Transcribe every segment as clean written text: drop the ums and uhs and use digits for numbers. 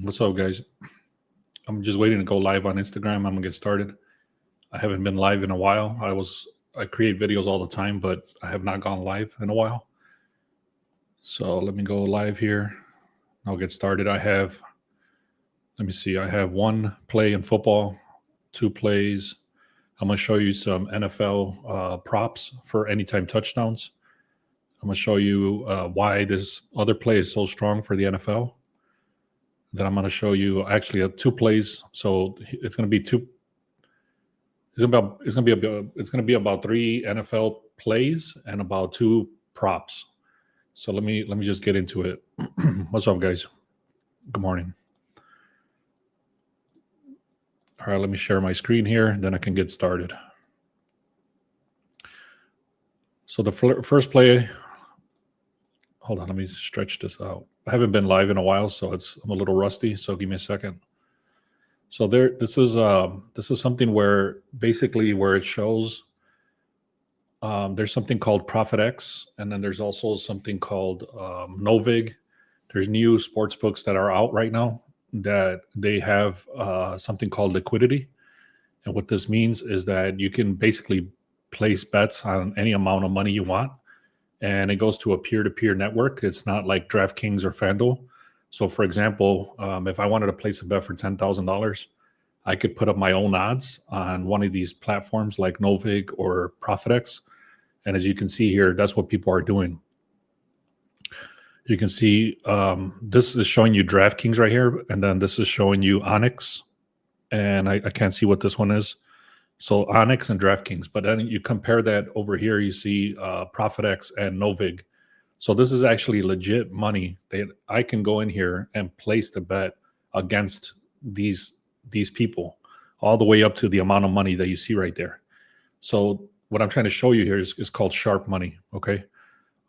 What's up, guys? I'm just waiting to go live on Instagram. I'm gonna get started. I haven't been live in a while. I create videos all the time, but I have not gone live in a while. So let me go live here. I'll get started. Let me see. I have one play in football, two plays. I'm gonna show you some NFL props for anytime touchdowns. I'm gonna show you why this other play is so strong for the NFL. Then I'm going to show you actually two plays. So it's going to be two. It's going to be about three NFL plays and about two props. So let me just get into it. What's up, guys? Good morning. All right, let me share my screen here, then I can get started. So the first play. Hold on, let me stretch this out. I haven't been live in a while, so I'm a little rusty. So give me a second. So this is something where basically where it shows there's something called ProfitX, and then there's also something called Novig. There's new sports books that are out right now that they have something called liquidity, and what this means is that you can basically place bets on any amount of money you want. And it goes to a peer-to-peer network. It's not like DraftKings or FanDuel. So, for example, if I wanted to place a bet for $10,000, I could put up my own odds on one of these platforms like Novig or ProfitX. And as you can see here, that's what people are doing. You can see this is showing you DraftKings right here, and then this is showing you Onyx. And I can't see what this one is. So Onyx and DraftKings, but then you compare that over here, you see ProfitX and Novig. So this is actually legit money that I can go in here and place the bet against these people, all the way up to the amount of money that you see right there. So what I'm trying to show you here is called sharp money. Okay,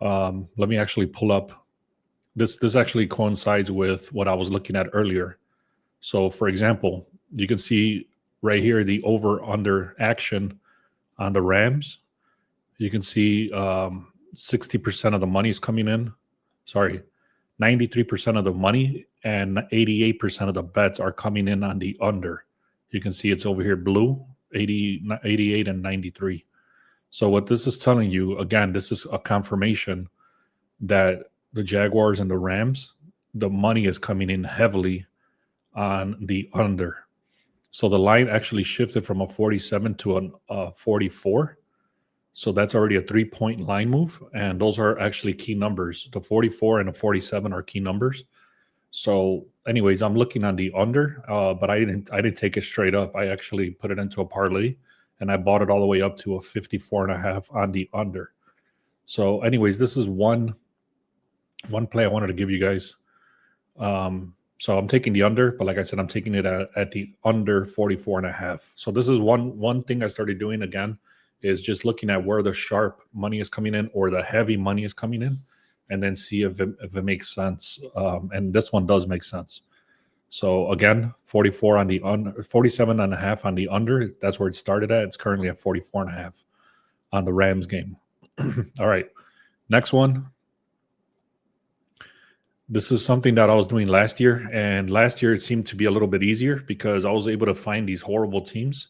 let me actually pull up. This actually coincides with what I was looking at earlier. So for example, you can see right here, the over-under action on the Rams. You can see 60% of the money is coming in. Sorry, 93% of the money and 88% of the bets are coming in on the under. You can see it's over here blue, 88 and 93. So what this is telling you, again, this is a confirmation that the Jaguars and the Rams, the money is coming in heavily on the under. So the line actually shifted from a 47 to a 44. So that's already a 3-point line move. And those are actually key numbers. The 44 and the 47 are key numbers. So anyways, I'm looking on the under, but I didn't take it straight up. I actually put it into a parlay, and I bought it all the way up to a 54.5 on the under. So anyways, this is one play I wanted to give you guys. So I'm taking the under, but like I said, I'm taking it at the under 44.5. So this is one thing I started doing again, is just looking at where the sharp money is coming in or the heavy money is coming in, and then see if it makes sense. And this one does make sense. So again, 44 on the under, 47.5 on the under. That's where it started at. It's currently at 44.5 on the Rams game. All right, next one. This is something that I was doing last year, and last year it seemed to be a little bit easier because I was able to find these horrible teams,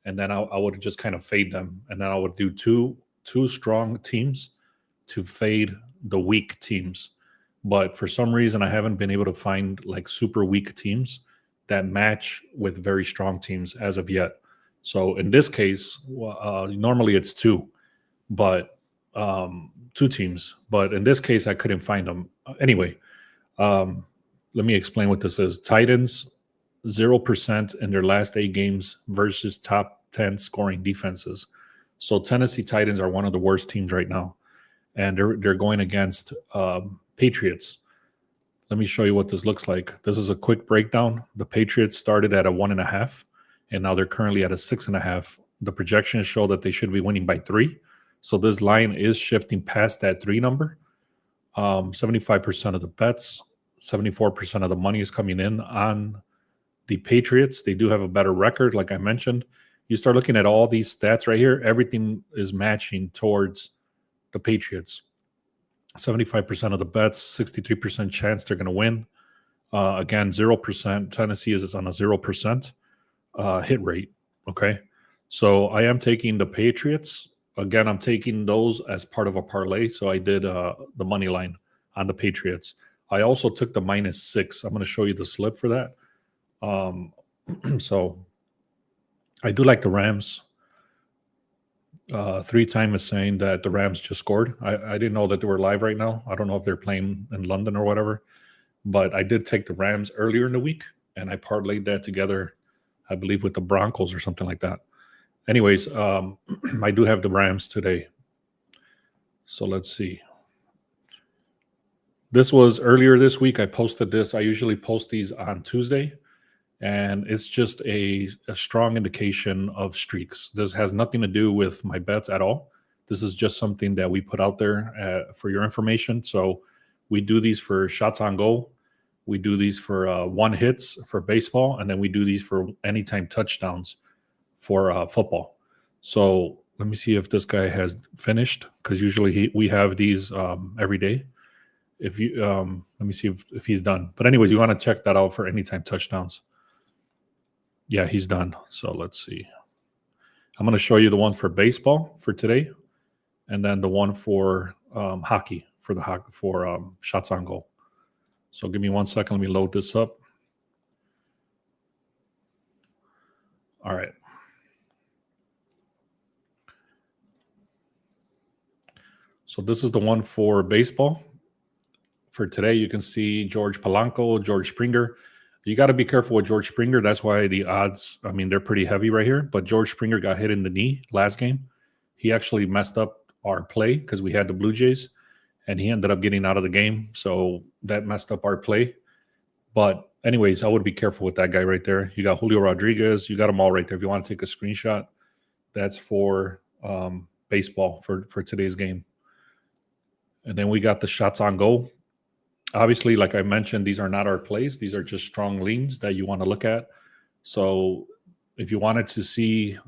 and then I would just kind of fade them, and then I would do two strong teams to fade the weak teams. But for some reason, I haven't been able to find like super weak teams that match with very strong teams as of yet. So in this case, normally it's two teams, but in this case, I couldn't find them. Anyway. Let me explain what this is. Titans, 0% in their last 8 games versus top 10 scoring defenses. So Tennessee Titans are one of the worst teams right now, and they're going against Patriots. Let me show you what this looks like. This is a quick breakdown. The Patriots started at a 1.5, and now they're currently at a 6.5. The projections show that they should be winning by 3. So this line is shifting past that 3 number. 75% of the bets, 74% of the money is coming in on the Patriots. They do have a better record, like I mentioned. You start looking at all these stats right here, everything is matching towards the Patriots. 75% of the bets, 63% chance they're going to win. Again, 0%. Tennessee is on a 0% hit rate. Okay. So I am taking the Patriots. Again, I'm taking those as part of a parlay. So I did the money line on the Patriots. I also took the -6. I'm going to show you the slip for that. So I do like the Rams. 3-time is saying that the Rams just scored. I didn't know that they were live right now. I don't know if they're playing in London or whatever. But I did take the Rams earlier in the week, and I parlayed that together, I believe, with the Broncos or something like that. Anyways, I do have the Rams today. So let's see. This was earlier this week. I posted this. I usually post these on Tuesday, and it's just a strong indication of streaks. This has nothing to do with my bets at all. This is just something that we put out there for your information. So we do these for shots on goal. We do these for one hits for baseball, and then we do these for anytime touchdowns for football. So let me see if this guy has finished, because usually we have these every day. If you let me see if he's done. But anyways, you want to check that out for anytime touchdowns. Yeah, he's done. So let's see. I'm going to show you the one for baseball for today, and then the one for hockey for shots on goal. So give me 1 second. Let me load this up. All right. So this is the one for baseball. For today, you can see George Polanco, George Springer. You got to be careful with George Springer. That's why the odds, I mean, they're pretty heavy right here. But George Springer got hit in the knee last game. He actually messed up our play because we had the Blue Jays, and he ended up getting out of the game. So that messed up our play. But anyways, I would be careful with that guy right there. You got Julio Rodriguez. You got them all right there. If you want to take a screenshot, that's for baseball for today's game. And then we got the shots on goal. Obviously, like I mentioned, these are not our plays. These are just strong leans that you want to look at. So if you wanted to see,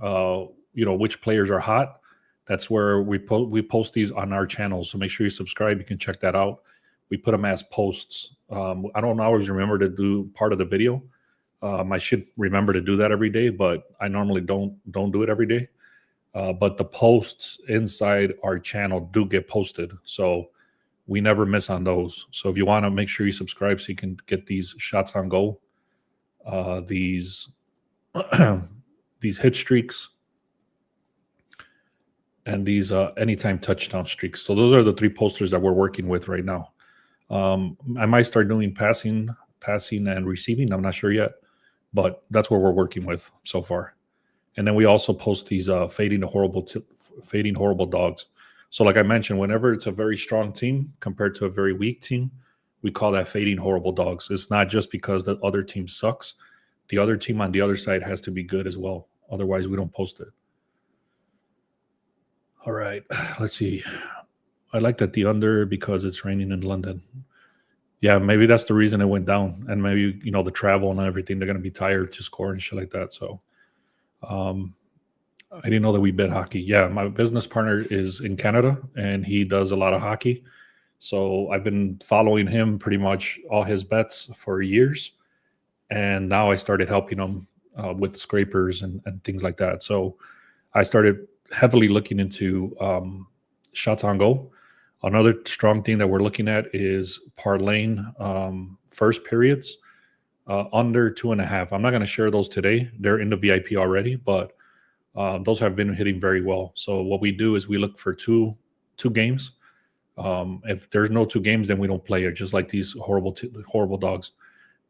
which players are hot, that's where we post these on our channel. So make sure you subscribe. You can check that out. We put them as posts. I don't always remember to do part of the video. I should remember to do that every day, but I normally don't do it every day. But the posts inside our channel do get posted. So we never miss on those. So if you want to, make sure you subscribe so you can get these shots on goal, these these hit streaks, and these anytime touchdown streaks. So those are the 3 posters that we're working with right now. I might start doing passing and receiving. I'm not sure yet, but that's what we're working with so far. And then we also post these fading horrible dogs. So like I mentioned, whenever it's a very strong team compared to a very weak team, we call that fading horrible dogs. It's not just because the other team sucks. The other team on the other side has to be good as well. Otherwise, we don't post it. All right, let's see. I like that the under because it's raining in London. Yeah, maybe that's the reason it went down. And maybe, the travel and everything, they're going to be tired to score and shit like that. So I didn't know that we bet hockey. Yeah, my business partner is in Canada, and he does a lot of hockey. So I've been following him pretty much all his bets for years. And now I started helping him with scrapers and things like that. So I started heavily looking into shots on goal. Another strong thing that we're looking at is parlaying first periods under 2.5. I'm not going to share those today. They're in the VIP already, but those have been hitting very well. So what we do is we look for two games. If there's no 2 games, then we don't play it, just like these horrible dogs.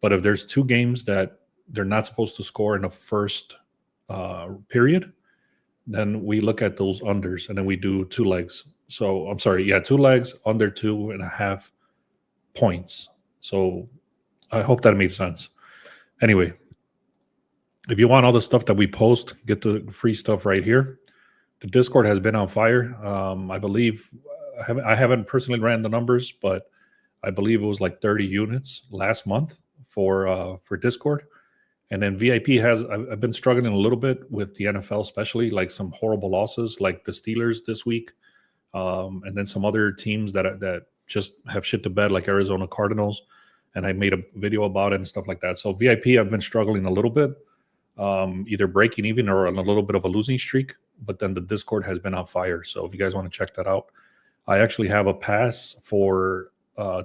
But if there's 2 games that they're not supposed to score in the first period, then we look at those unders, and then we do 2 legs. So I'm sorry, 2 legs under 2.5 points. So I hope that made sense. Anyway, if you want all the stuff that we post, get the free stuff right here. The Discord has been on fire. I believe I haven't personally ran the numbers, but I believe it was like 30 units last month for Discord. And then VIP I've been struggling a little bit with the NFL, especially like some horrible losses like the Steelers this week. And then some other teams that just have shit to bed, like Arizona Cardinals. and I made a video about it and stuff like that. So VIP, I've been struggling a little bit, either breaking even or on a little bit of a losing streak. But then the Discord has been on fire. So if you guys want to check that out, I actually have a pass for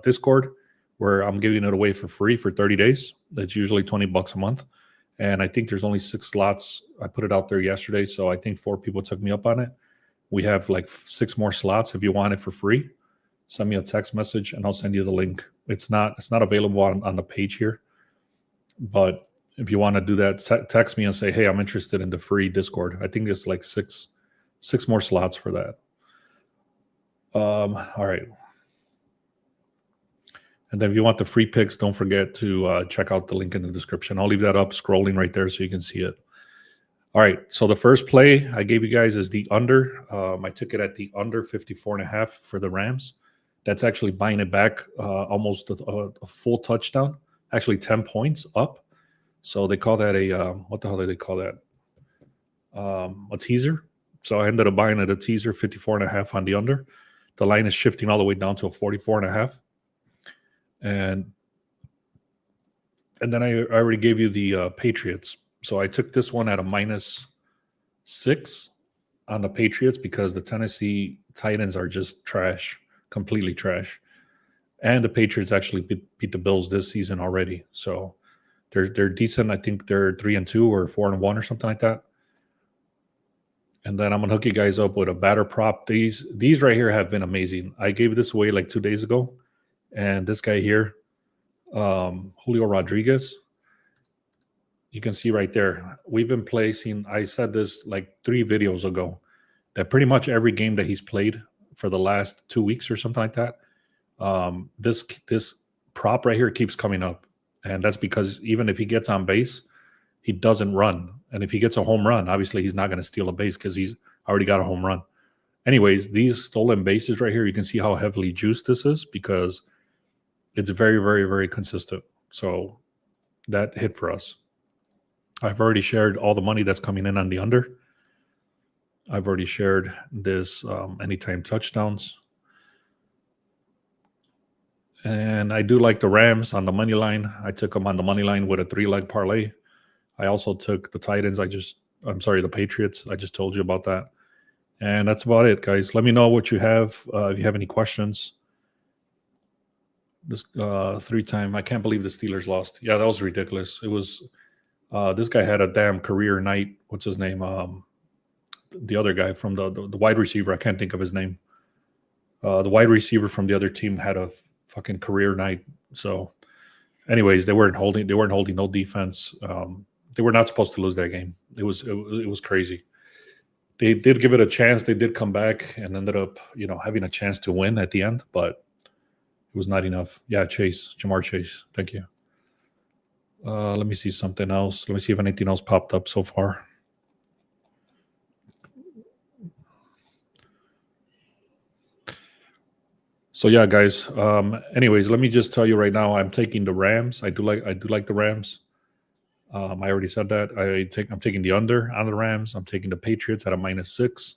Discord where I'm giving it away for free for 30 days. It's usually $20 a month. And I think there's only 6 slots. I put it out there yesterday, so I think 4 people took me up on it. We have like 6 more slots. If you want it for free, send me a text message and I'll send you the link. It's not available on the page here, but if you want to do that, text me and say, hey, I'm interested in the free Discord. I think there's like six more slots for that. All right. And then if you want the free picks, don't forget to check out the link in the description. I'll leave that up scrolling right there so you can see it. All right. So the first play I gave you guys is the under. I took it at the under 54.5 for the Rams. That's actually buying it back almost a full touchdown, actually 10 points up. So they call that what the hell do they call that? A teaser. So I ended up buying it a teaser, 54.5 on the under. The line is shifting all the way down to a 44.5. And then I already gave you the Patriots. So I took this one at a -6 on the Patriots because the Tennessee Titans are just trash, completely trash. And the Patriots actually beat the Bills this season already. So they're decent. I think they're 3-2 or 4-1 or something like that. And then I'm going to hook you guys up with a batter prop. These right here have been amazing. I gave this away like 2 days ago. And this guy here, Julio Rodriguez, you can see right there. We've been placing, I said this like 3 videos ago, that pretty much every game that he's played for the last 2 weeks or something like that, this prop right here keeps coming up. And that's because even if he gets on base, he doesn't run. And if he gets a home run, obviously he's not going to steal a base because he's already got a home run. Anyways, these stolen bases right here, you can see how heavily juiced this is because it's very, very, very consistent. So that hit for us. I've already shared all the money that's coming in on the under. I've already shared this anytime touchdowns. And I do like the Rams on the money line. I took them on the money line with a 3-leg parlay. I also took the Titans. The Patriots. I just told you about that. And that's about it, guys. Let me know what you have. If you have any questions. This 3-time. I can't believe the Steelers lost. Yeah, that was ridiculous. It was this guy had a damn career night. What's his name? The other guy from the wide receiver. I can't think of his name. The wide receiver from the other team had a fucking career night. So, anyways, they weren't holding no defense. They were not supposed to lose that game. It was crazy. They did give it a chance. They did come back and ended up, having a chance to win at the end, but it was not enough. Yeah, Jamar Chase. Thank you. Let me see something else. Let me see if anything else popped up so far. So yeah, guys. Anyways, let me just tell you right now, I'm taking the Rams. I do like the Rams. I already said that. I'm taking the under on the Rams. I'm taking the Patriots at a -6.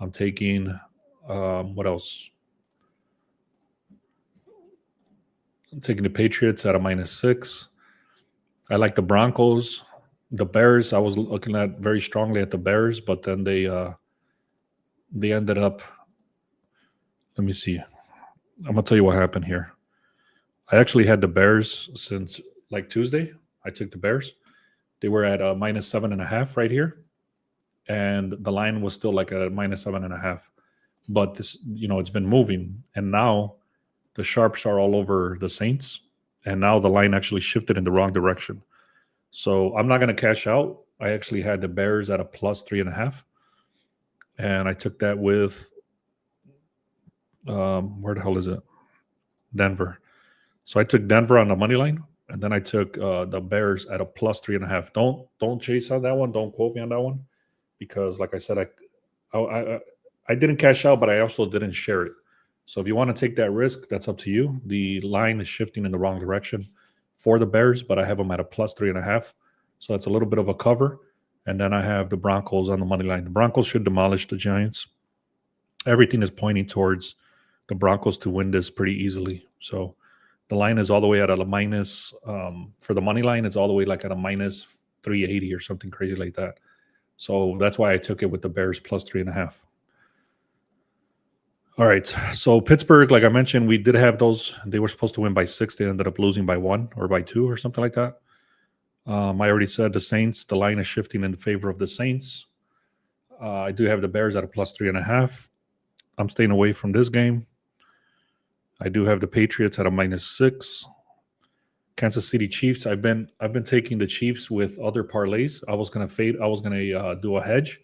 I'm taking what else? I'm taking the Patriots at a -6. I like the Broncos. The Bears, I was looking at very strongly at the Bears, but then they ended up. Let me see. I'm gonna tell you what happened here. I actually had the Bears since like Tuesday. I took the Bears. They were at a -7.5 right here, and the line was still like a -7.5. But this, it's been moving, and now the sharps are all over the Saints, and now the line actually shifted in the wrong direction. So I'm not going to cash out. I actually had the Bears at a +3.5, and I took that with where the hell is it? Denver. So I took Denver on the money line, and then I took the Bears at a +3.5. Don't chase on that one. Don't quote me on that one, because like I said, I didn't cash out, but I also didn't share it. So if you want to take that risk, that's up to you. The line is shifting in the wrong direction for the Bears, but I have them at a +3.5. So that's a little bit of a cover. And then I have the Broncos on the money line. The Broncos should demolish the Giants. Everything is pointing towards the Broncos to win this pretty easily. So The line is all the way at a minus, for the money line, it's all the way like at a minus 380 or something crazy like that. So that's why I took it with the Bears plus 3.5. All right. So Pittsburgh, like I mentioned, we did have those. They were supposed to win by 6. They ended up losing by 1 or by 2 or something like that. I already said the Saints, the line is shifting in favor of the Saints. I do have the Bears at a plus 3.5. I'm staying away from this game. I do have the Patriots at a minus 6. Kansas City Chiefs. I've been taking the Chiefs with other parlays. I was gonna do a hedge,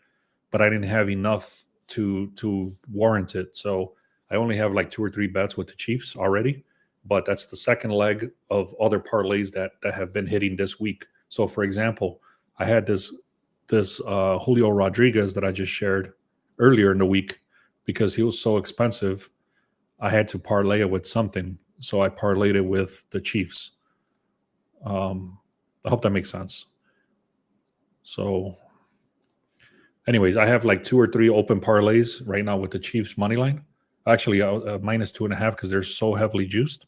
but I didn't have enough to warrant it. So I only have like 2 or 3 bets with the Chiefs already. But that's the second leg of other parlays that have been hitting this week. So, for example, I had this Julio Rodriguez that I just shared earlier in the week because he was so expensive. I had to parlay it with something, so I parlayed it with the Chiefs. I hope that makes sense. So, anyways, I have like 2 or 3 open parlays right now with the Chiefs money line. Actually, minus 2.5 because they're so heavily juiced.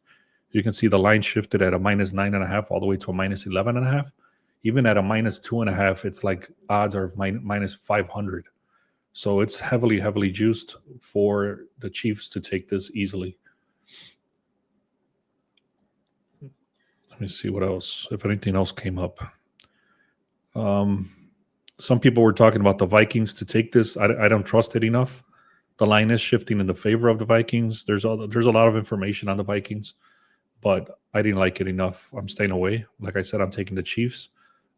You can see the line shifted at a minus 9.5 all the way to a minus 11.5. Even at a minus 2.5, it's like odds are minus 500. So it's heavily juiced for the Chiefs to take this easily. Let me see what else, if anything else came up. Some people were talking about the Vikings to take this. I don't trust it enough. The line is shifting in the favor of the Vikings. There's a lot of information on the Vikings, but I didn't like it enough. I'm staying away. Like I said, I'm taking the Chiefs.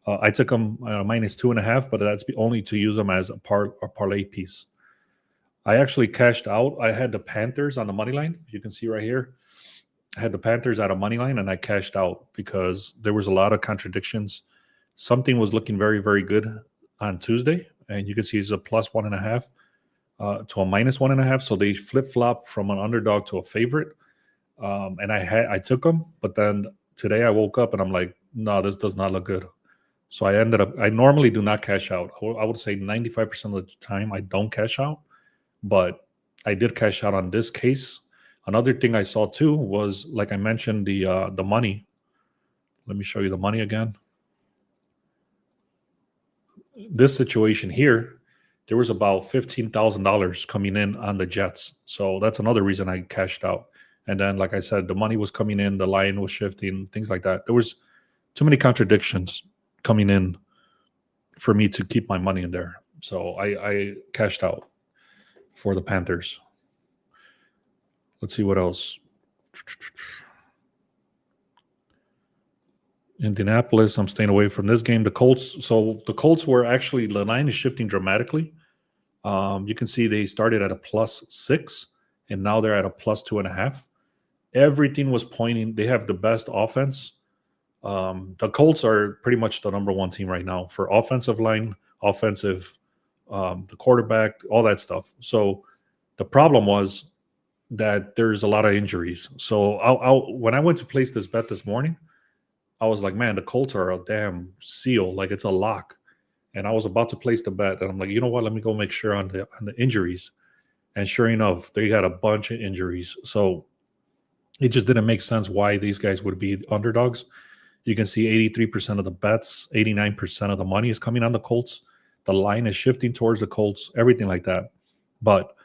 I took them minus 2.5, but that's only to use them as a parlay piece. I actually cashed out. I had the Panthers on the money line. You can see right here. I had the Panthers at a money line, and I cashed out because there was a lot of contradictions. Something was looking very, very good on Tuesday, and you can see it's a plus 1.5 to a minus 1.5. So they flip-flop from an underdog to a favorite. And I took them, but then today I woke up and I'm like, no, this does not look good. So I normally do not cash out. I would say 95% of the time I don't cash out, but I did cash out on this case. Another thing I saw too was, like I mentioned, the money. Let me show you the money again. This situation here, there was about $15,000 coming in on the Jets. So that's another reason I cashed out. And then, like I said, the money was coming in, the line was shifting, things like that. There was too many contradictions coming in for me to keep my money in there. So I cashed out for the Panthers. Let's see what else. Indianapolis, I'm staying away from this game. The Colts. So the Colts were actually, the line is shifting dramatically. You can see they started at a plus 6, and now they're at a plus 2.5. Everything was pointing. They have the best offense. The Colts are pretty much the number 1 team right now for offensive line, the quarterback, all that stuff. So the problem was that there's a lot of injuries. So when I went to place this bet this morning, I was like, man, the Colts are a damn seal. Like, it's a lock. And I was about to place the bet, and I'm like, you know what? Let me go make sure on the injuries. And sure enough, they got a bunch of injuries. So it just didn't make sense why these guys would be underdogs. You can see 83% of the bets, 89% of the money is coming on the Colts. The line is shifting towards the Colts, everything like that. But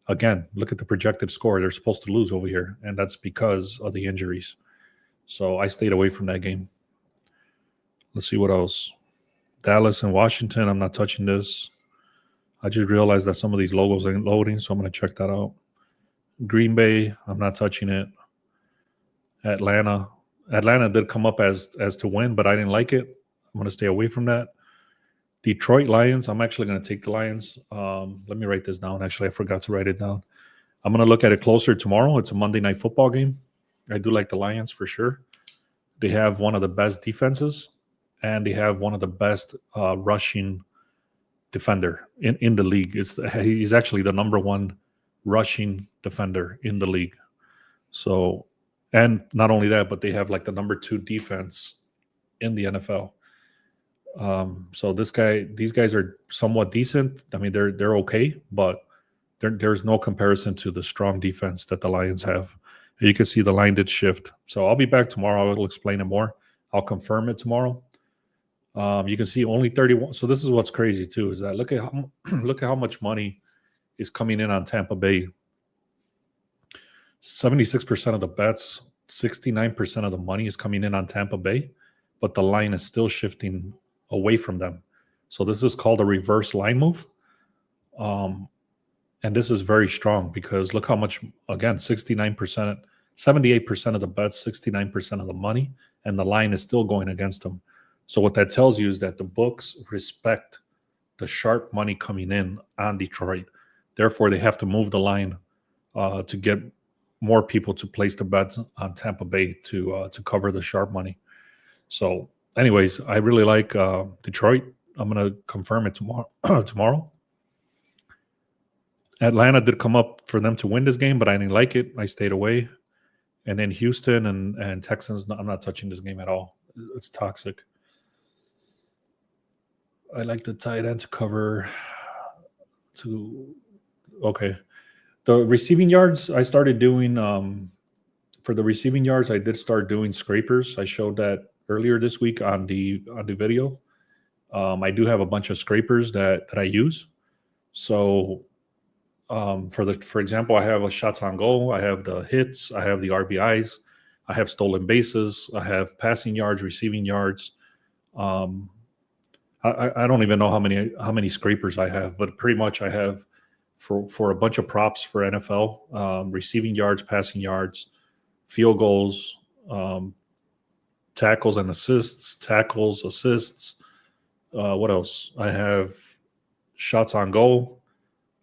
again, look at the projected score. They're supposed to lose over here, and that's because of the injuries. So I stayed away from that game. Let's see what else. Dallas and Washington, I'm not touching this. I just realized that some of these logos ain't loading, so I'm going to check that out. Green Bay, I'm not touching it. Atlanta did come up as to win, but I didn't like it. I'm going to stay away from that. Detroit Lions, I'm actually going to take the Lions. Let me write this down. Actually, I forgot to write it down. I'm going to look at it closer tomorrow. It's a Monday Night Football game. I do like the Lions for sure. They have one of the best defenses, and they have one of the best rushing defender in the league. He's actually the number 1 rushing defender in the league. So, and not only that, but they have like the number 2 defense in the NFL. So these guys are somewhat decent. I mean, they're okay, but there's no comparison to the strong defense that the Lions have. You can see the line did shift. So I'll be back tomorrow. I'll explain it more. I'll confirm it tomorrow. You can see only 31. So this is what's crazy too, is that look at how much money is coming in on Tampa Bay. 76% of the bets, 69% of the money is coming in on Tampa Bay, but the line is still shifting away from them. So this is called a reverse line move. And this is very strong because look how much, again, 69%, 78% of the bets, 69% of the money, and the line is still going against them. So what that tells you is that the books respect the sharp money coming in on Detroit. Therefore, they have to move the line to get more people to place the bets on Tampa Bay to cover the sharp money. So anyways, I really like Detroit. I'm going to confirm it tomorrow. Atlanta did come up for them to win this game, but I didn't like it. I stayed away. And then Houston and Texans, I'm not touching this game at all. It's toxic. I like the tight end to cover okay. The receiving yards, I started doing for the receiving yards, I did start doing scrapers. I showed that earlier this week on the video. I do have a bunch of scrapers that I use. So for example, I have a shots on goal, I have the hits, I have the RBIs, I have stolen bases, I have passing yards, receiving yards. I don't even know how many scrapers I have, but pretty much I have for a bunch of props for NFL, receiving yards, passing yards, field goals, tackles and assists, tackles, assists. What else? I have shots on goal,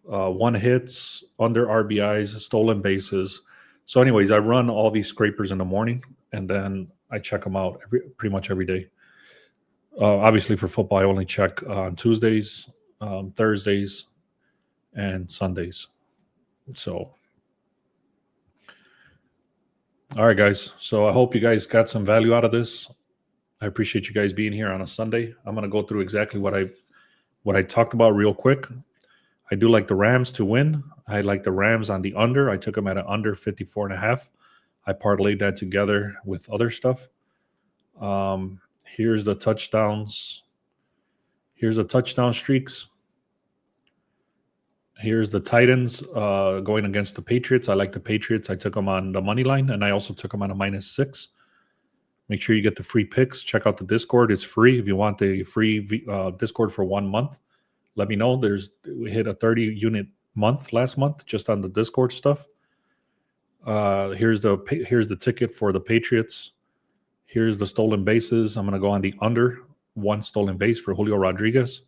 one hits, under RBIs, stolen bases. So anyways, I run all these scrapers in the morning, and then I check them out pretty much every day. Obviously, for football, I only check on Tuesdays, Thursdays, and Sundays. So, all right, guys. So I hope you guys got some value out of this. I appreciate you guys being here on a Sunday. I'm going to go through exactly what I talked about real quick. I do like the Rams to win. I like the Rams on the under. I took them at an under 54.5. I parlayed that together with other stuff. Here's the touchdowns. Here's the touchdown streaks. Here's the Titans going against the Patriots. I like the Patriots. I took them on the money line, and I also took them on a -6. Make sure you get the free picks. Check out the Discord. It's free. If you want the free Discord for 1 month, let me know. We hit a 30-unit month last month just on the Discord stuff. Here's the ticket for the Patriots. Here's the stolen bases. I'm going to go on the under 1 stolen base for Julio Rodriguez.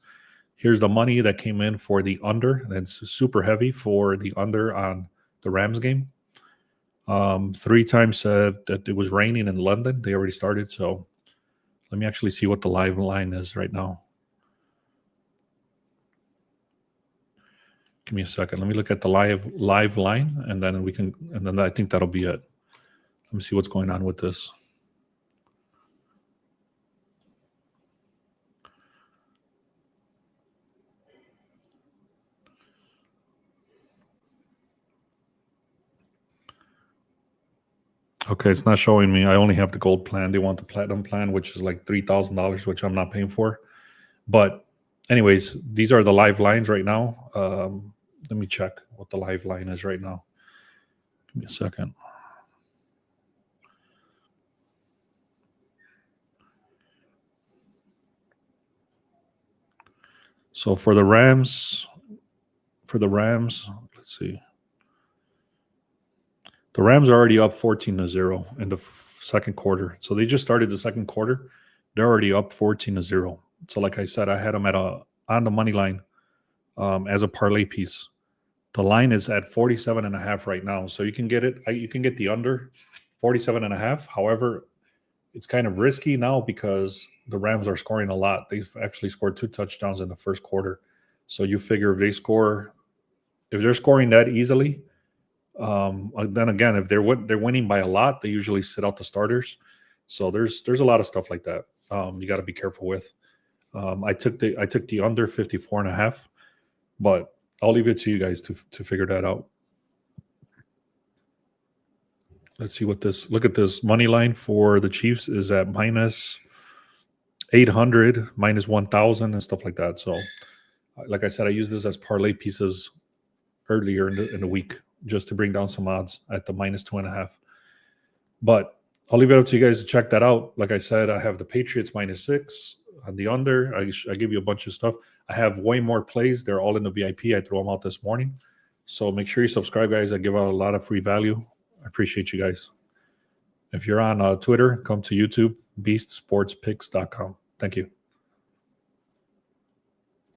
Here's the money that came in for the under. That's super heavy for the under on the Rams game. 3 times said that it was raining in London. They already started. So let me actually see what the live line is right now. Give me a second. Let me look at the live line, and then I think that'll be it. Let me see what's going on with this. Okay, it's not showing me. I only have the gold plan. They want the platinum plan, which is like $3,000, which I'm not paying for. But anyways, these are the live lines right now. Let me check what the live line is right now. Give me a second. So for the Rams, let's see. The Rams are already up 14-0 in the second quarter. So they just started the second quarter. They're already up 14-0. So like I said, I had them on the money line as a parlay piece. The line is at 47.5 right now. So you can get it. You can get the under 47.5. However, it's kind of risky now because the Rams are scoring a lot. They've actually scored 2 touchdowns in the first quarter. So you figure if they're scoring that easily, then again, if they're winning by a lot, they usually sit out the starters. So there's a lot of stuff like that. You got to be careful with. I took the under 54.5, but I'll leave it to you guys to figure that out. Let's see what this. Look at this money line for the Chiefs is at minus 800, minus 1,000, and stuff like that. So, like I said, I use this as parlay pieces earlier in the week just to bring down some odds at the minus 2.5. But I'll leave it up to you guys to check that out. Like I said, I have the Patriots -6 on the under. I give you a bunch of stuff. I have way more plays. They're all in the VIP. I threw them out this morning. So make sure you subscribe, guys. I give out a lot of free value. I appreciate you guys. If you're on Twitter, come to YouTube, beastsportspicks.com. Thank you.